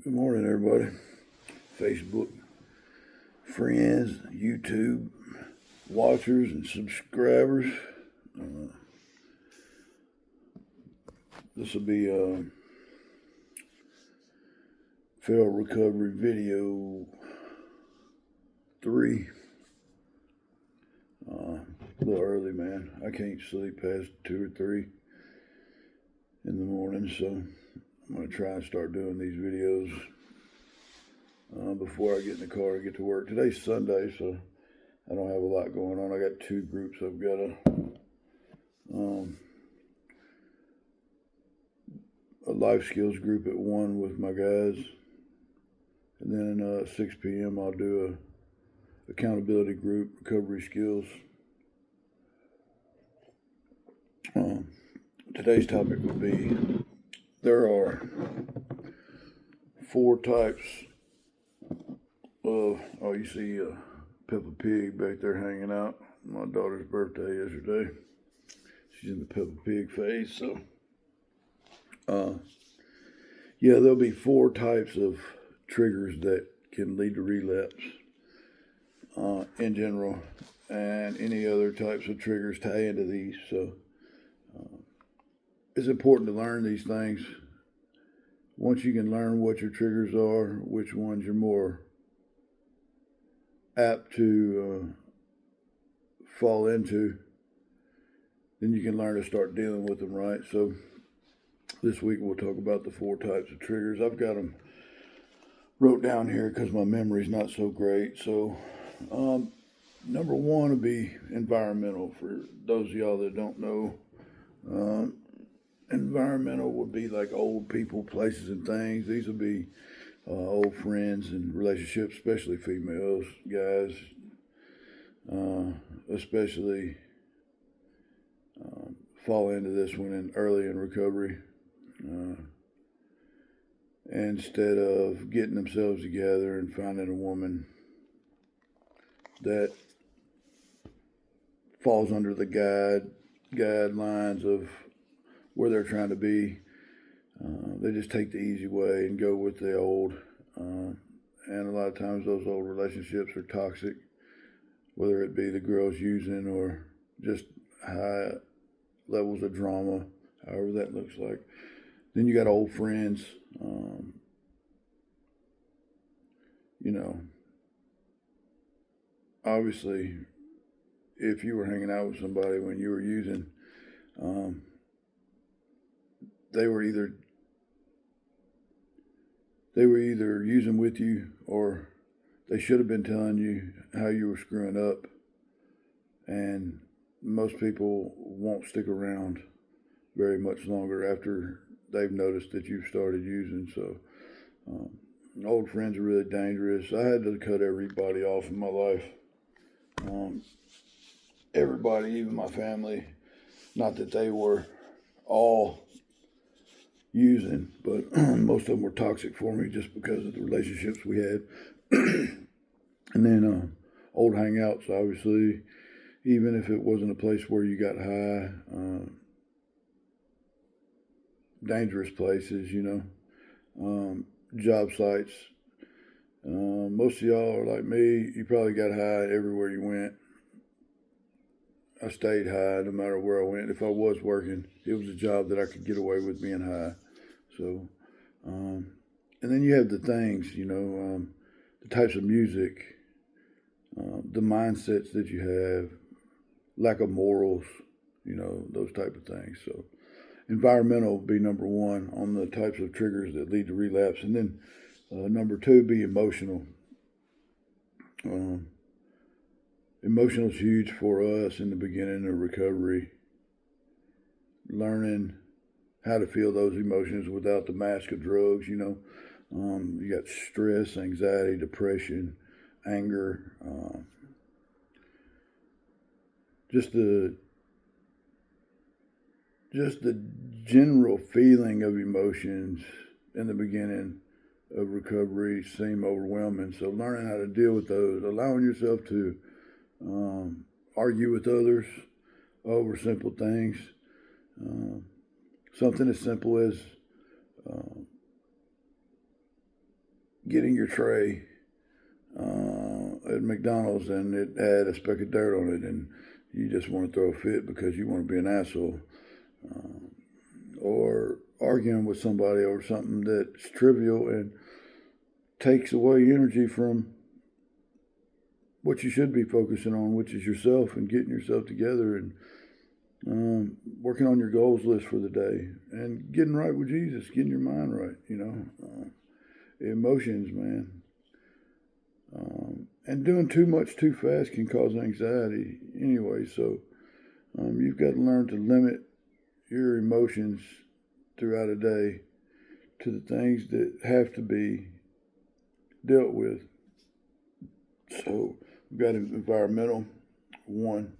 Good morning, everybody. Facebook friends, YouTube watchers, and subscribers. This will be a fail recovery video 3. A little early, man. I can't sleep past 2 or 3 in the morning, so I'm going to try and start doing these videos before I get in the car to get to work. Today's Sunday, so I don't have a lot going on. I got 2 groups I've got a life skills group at 1 with my guys, and then at 6 p.m. I'll do a accountability group, recovery skills. Today's topic would be, there are 4 types of, you see Peppa Pig back there hanging out. My daughter's birthday yesterday. She's in the Peppa Pig phase, so yeah, there'll be 4 types of triggers that can lead to relapse in general, and any other types of triggers tie into these. So it's important to learn these things. Once you can learn what your triggers are, which ones you're more apt to fall into, then you can learn to start dealing with them, right? So this week we'll talk about the 4 types of triggers. I've got them wrote down here because my memory's not so great. So number 1 would be environmental. For those of y'all that don't know, environmental would be like old people, places, and things. These would be old friends and relationships, especially females, guys, especially fall into this one early in recovery. Instead of getting themselves together and finding a woman that falls under the guidelines of where they're trying to be, they just take the easy way and go with the old. And a lot of times those old relationships are toxic, whether it be the girls using or just high levels of drama, however that looks like. Then you got old friends. Obviously, if you were hanging out with somebody when you were using, they were either using with you, or they should have been telling you how you were screwing up. And most people won't stick around very much longer after they've noticed that you've started using. So old friends are really dangerous. I had to cut everybody off in my life. Everybody, even my family. Not that they were all using, but most of them were toxic for me just because of the relationships we had. And then old hangouts, obviously, even if it wasn't a place where you got high, dangerous places, job sites. Most of y'all are like me. You probably got high everywhere you went. I stayed high no matter where I went. If I was working, it was a job that I could get away with being high. So, and then you have the things, the types of music, the mindsets that you have, lack of morals, those type of things. So environmental would be number 1 on the types of triggers that lead to relapse. And then number 2 would be emotional. Emotional is huge for us in the beginning of recovery. Learning how to feel those emotions without the mask of drugs, you got stress, anxiety, depression, anger, just the general feeling of emotions in the beginning of recovery seem overwhelming. So learning how to deal with those, allowing yourself to argue with others over simple things. Something as simple as getting your tray at McDonald's and it had a speck of dirt on it and you just want to throw a fit because you want to be an asshole. Or arguing with somebody over something that's trivial and takes away energy from what you should be focusing on, which is yourself and getting yourself together and working on your goals list for the day and getting right with Jesus, getting your mind right, emotions, man. And doing too much too fast can cause anxiety anyway, so you've got to learn to limit your emotions throughout a day to the things that have to be dealt with. So we've got environmental, one.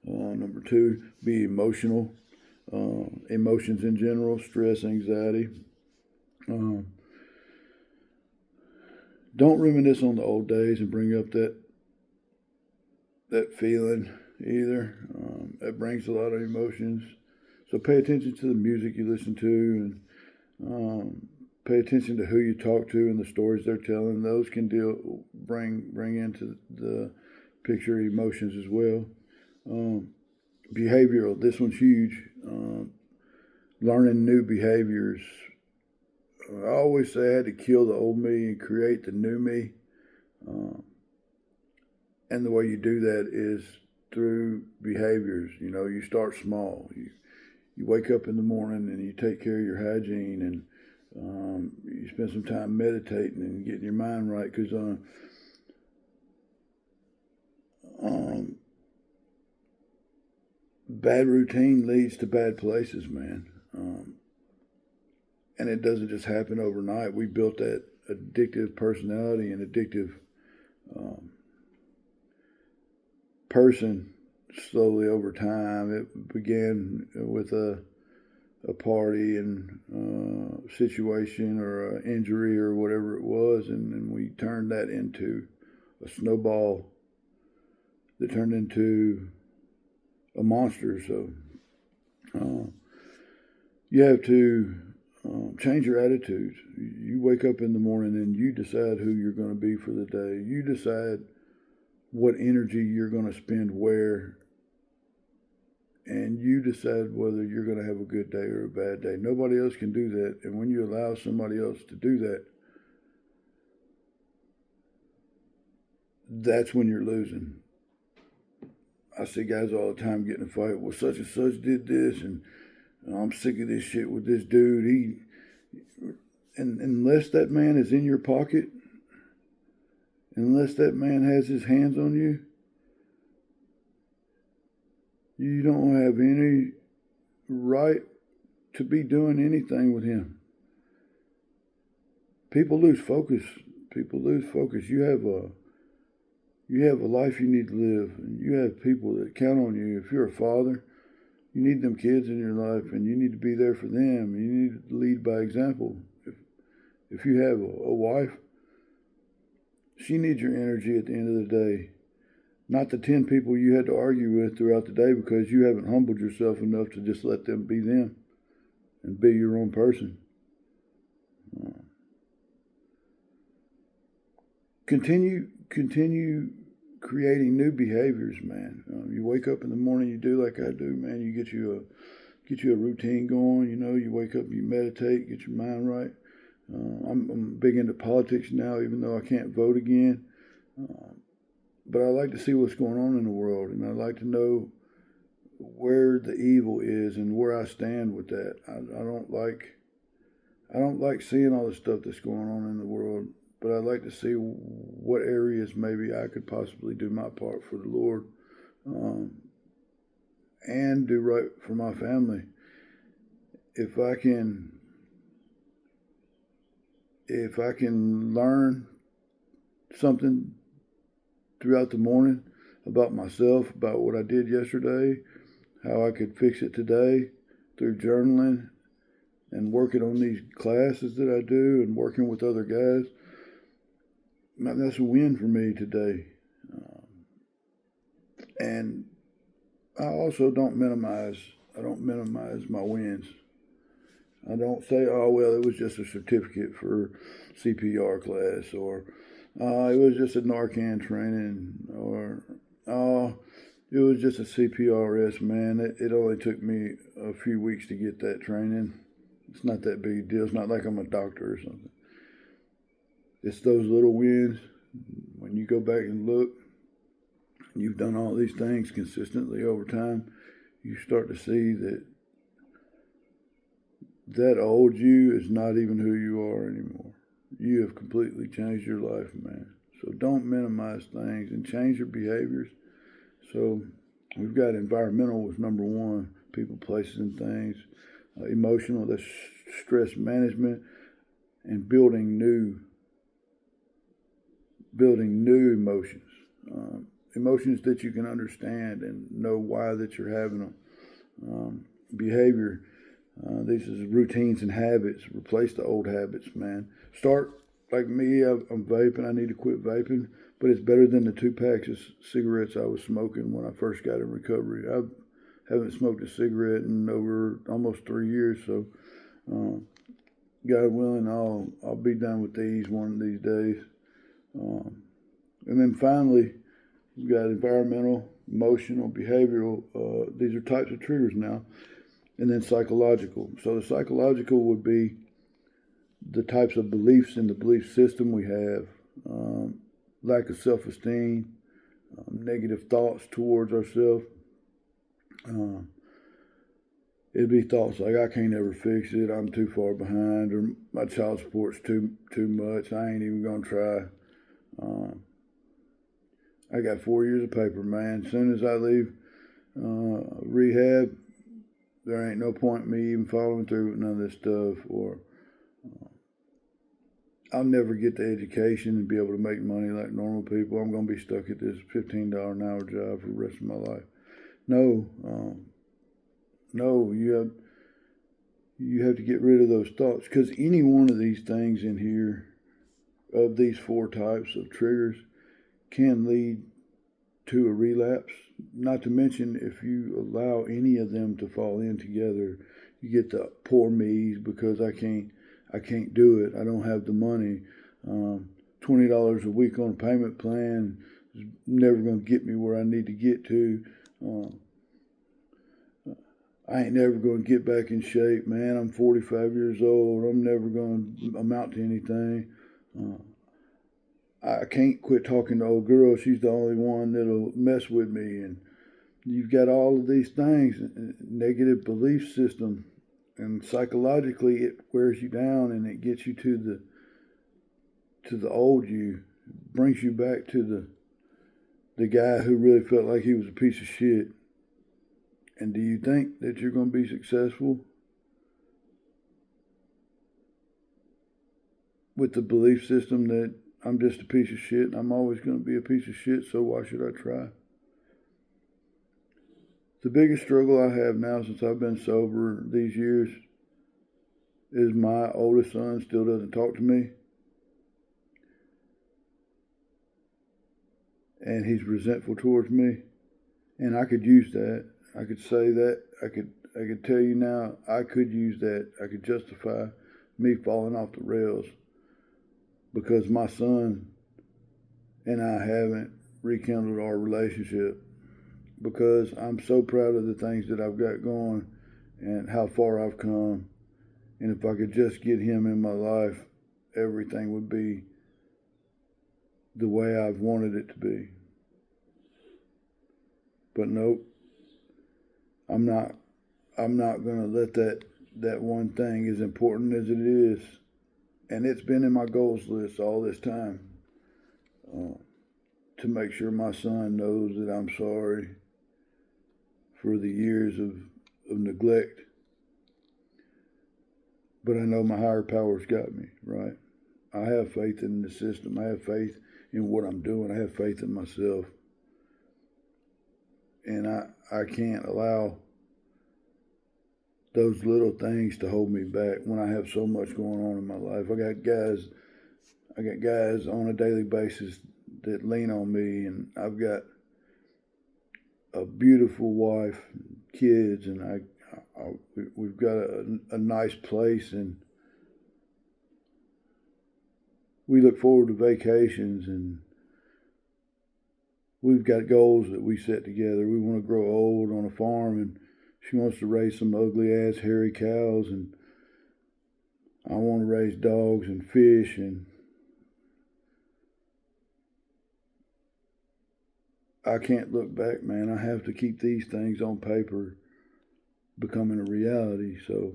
Number two, be emotional. Emotions in general, stress, anxiety. Don't reminisce on the old days and bring up that feeling either. That brings a lot of emotions. So pay attention to the music you listen to and pay attention to who you talk to and the stories they're telling. Those can bring into the picture emotions as well. Behavioral, this one's huge. Learning new behaviors. I always say I had to kill the old me and create the new me. And the way you do that is through behaviors. You start small. You wake up in the morning and you take care of your hygiene and you spend some time meditating and getting your mind right because bad routine leads to bad places, man. And it doesn't just happen overnight. We built that addictive personality and addictive person slowly over time. It began with a party and situation or an injury or whatever it was, and then we turned that into a snowball that turned into a monster. So you have to change your attitudes. You wake up in the morning and you decide who you're going to be for the day. You decide what energy you're going to spend where, and you decide whether you're going to have a good day or a bad day. Nobody else can do that. And when you allow somebody else to do that, that's when you're losing. I see guys all the time getting in a fight. Well, such and such did this, and I'm sick of this shit with this dude. And unless that man is in your pocket, unless that man has his hands on you, you don't have any right to be doing anything with him. People lose focus. You have a life you need to live, and you have people that count on you. If you're a father, you need them kids in your life, and you need to be there for them. You need to lead by example. If you have a wife, she needs your energy at the end of the day. Not the 10 people you had to argue with throughout the day because you haven't humbled yourself enough to just let them be them and be your own person. Continue creating new behaviors, man. You wake up in the morning, you do like I do, man. You get you a routine going. You wake up, you meditate, get your mind right. I'm big into politics now, even though I can't vote again. But I like to see what's going on in the world, and I like to know where the evil is and where I stand with that. I don't like seeing all the stuff that's going on in the world, but I'd like to see what areas maybe I could possibly do my part for the Lord, and do right for my family. If I can learn something throughout the morning about myself, about what I did yesterday, how I could fix it today through journaling and working on these classes that I do and working with other guys, that's a win for me today. And I also don't minimize my wins. I don't say, oh, well, it was just a certificate for CPR class, or it was just a Narcan training, or it was just a CPRS, man. It only took me a few weeks to get that training. It's not that big a deal. It's not like I'm a doctor or something. It's those little wins. When you go back and look, you've done all these things consistently over time, you start to see that old you is not even who you are anymore. You have completely changed your life, man. So don't minimize things and change your behaviors. So we've got environmental was number one, people, places, and things. Emotional, that's stress management, and building new emotions. Emotions that you can understand and know why that you're having them. Behavior, these is routines and habits. Replace the old habits, man. Start like me. I'm vaping. I need to quit vaping, but it's better than the 2 packs of cigarettes I was smoking when I first got in recovery. I haven't smoked a cigarette in over almost 3 years, so God willing, I'll be done with these one of these days. And then finally, we've got environmental, emotional, behavioral. These are types of triggers now. And then psychological. So the psychological would be the types of beliefs in the belief system we have. Lack of self-esteem, negative thoughts towards ourselves. It'd be thoughts like, I can't ever fix it, I'm too far behind, or my child support's too much, I ain't even gonna try. I got 4 years of paper, man. As soon as I leave rehab, there ain't no point in me even following through with none of this stuff, or I'll never get the education and be able to make money like normal people. I'm going to be stuck at this $15 an hour job for the rest of my life. No, you have to get rid of those thoughts, because any one of these things in here, of these 4 types of triggers, can lead to a relapse. Not to mention, if you allow any of them to fall in together, you get the poor me's, because I can't do it. I don't have the money. $20 a week on a payment plan is never going to get me where I need to get to. I ain't never going to get back in shape, man. I'm 45 years old. I'm never going to amount to anything. I can't quit talking to old girl. She's the only one that'll mess with me. And you've got all of these things, negative belief system, and psychologically it wears you down, and it gets you to the old you, brings you back to the guy who really felt like he was a piece of shit. And do you think that you're going to be successful with the belief system that I'm just a piece of shit and I'm always going to be a piece of shit, so why should I try? The biggest struggle I have now since I've been sober these years is my oldest son still doesn't talk to me. And he's resentful towards me. And I could use that. I could say that. I could tell you now, I could use that. I could justify me falling off the rails because my son and I haven't rekindled our relationship, because I'm so proud of the things that I've got going and how far I've come. And if I could just get him in my life, everything would be the way I've wanted it to be. But nope, I'm not going to let that one thing, as important as it is, and it's been in my goals list all this time, to make sure my son knows that I'm sorry for the years of neglect. But I know my higher power's got me, right? I have faith in the system. I have faith in what I'm doing. I have faith in myself. And I can't allow those little things to hold me back when I have so much going on in my life. I got guys on a daily basis that lean on me, and I've got a beautiful wife, kids, and we've got a nice place, and we look forward to vacations, and we've got goals that we set together. We want to grow old on a farm, and she wants to raise some ugly ass hairy cows, and I want to raise dogs and fish, and I can't look back, man. I have to keep these things on paper becoming a reality. So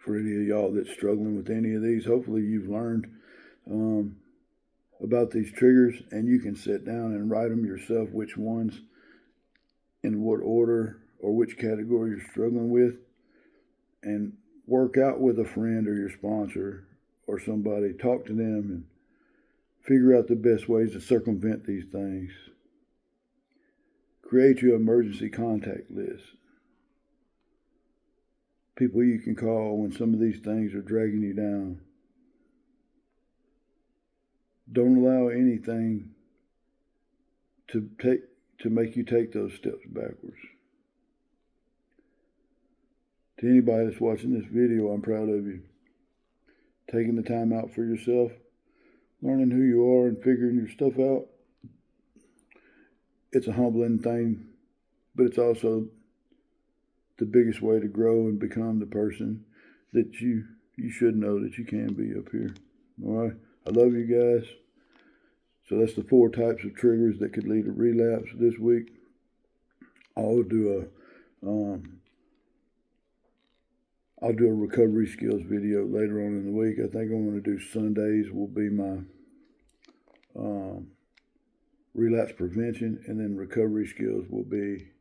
for any of y'all that's struggling with any of these, hopefully you've learned about these triggers, and you can sit down and write them yourself, which ones, in what order, or which category you're struggling with, and work out with a friend or your sponsor or somebody. Talk to them and figure out the best ways to circumvent these things. Create your emergency contact list. People you can call when some of these things are dragging you down. Don't allow anything to make you take those steps backwards. To anybody that's watching this video, I'm proud of you. Taking the time out for yourself, learning who you are and figuring your stuff out. It's a humbling thing, but it's also the biggest way to grow and become the person that you should know that you can be up here. All right? I love you guys. So that's the 4 types of triggers that could lead to relapse this week. I'll do a recovery skills video later on in the week. I think I'm going to do Sundays will be my relapse prevention, and then recovery skills will be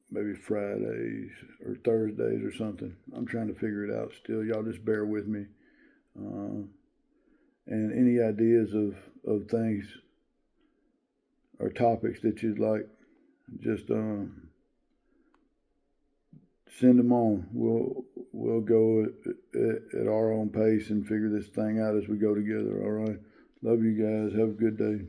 maybe Fridays or Thursdays or something. I'm trying to figure it out still. Y'all just bear with me. And any ideas of things or topics that you'd like, just send them on. We'll go at our own pace and figure this thing out as we go together. All right. Love you guys. Have a good day.